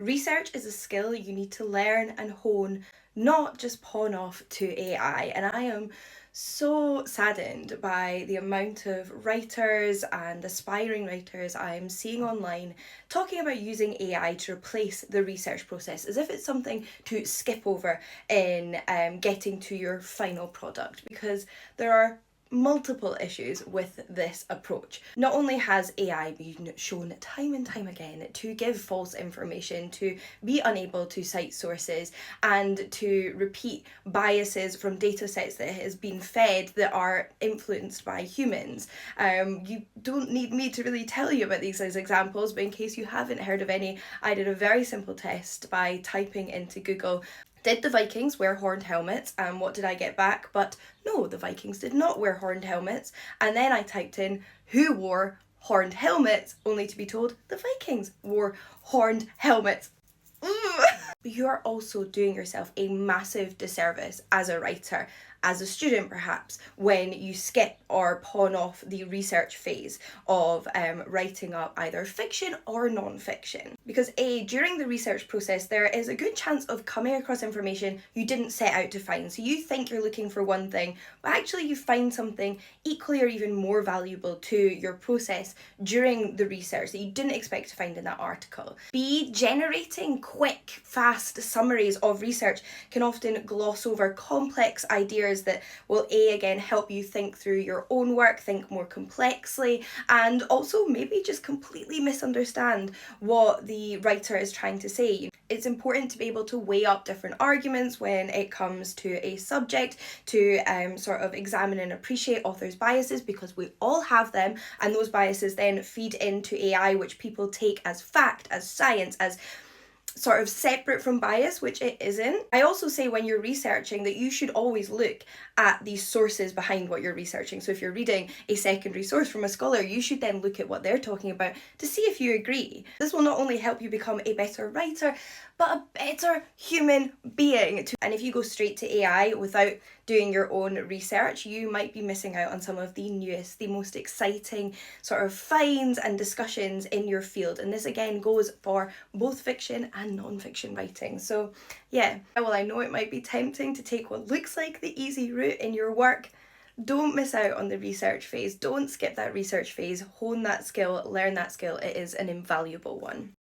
Research is a skill you need to learn and hone, not just pawn off to AI. And I am so saddened by the amount of writers and aspiring writers I am seeing online talking about using AI to replace the research process as if it's something to skip over in getting to your final product, because there are multiple issues with this approach. Not only has AI been shown time and time again to give false information, to be unable to cite sources, and to repeat biases from data sets that has been fed that are influenced by humans. You don't need me to really tell you about these as examples, but in case you haven't heard of any, I did a very simple test by typing into Google, did the Vikings wear horned helmets? And what did I get back? But no, the Vikings did not wear horned helmets. And then I typed in who wore horned helmets, only to be told the Vikings wore horned helmets. But you're also doing yourself a massive disservice as a writer, as a student perhaps, when you skip or pawn off the research phase of writing up either fiction or non-fiction. Because during the research process, there is a good chance of coming across information you didn't set out to find. So you think you're looking for one thing, but actually you find something equally or even more valuable to your process during the research that you didn't expect to find in that article. Generating quick, fast summaries of research can often gloss over complex ideas that will again help you think through your own work, think more complexly, and also maybe just completely misunderstand what the writer is trying to say. It's important to be able to weigh up different arguments when it comes to a subject, to sort of examine and appreciate authors' biases, because we all have them, and those biases then feed into AI, which people take as fact, as science, as sort of separate from bias, which it isn't. I also say when you're researching that you should always look at the sources behind what you're researching. So if you're reading a secondary source from a scholar, you should then look at what they're talking about to see if you agree. This will not only help you become a better writer, but a better human being. And if you go straight to AI without doing your own research, you might be missing out on some of the newest, the most exciting sort of finds and discussions in your field. And this again goes for both fiction and non-fiction writing. So yeah, well, I know it might be tempting to take what looks like the easy route in your work. Don't miss out on the research phase. Don't skip that research phase. Hone that skill, learn that skill. It is an invaluable one.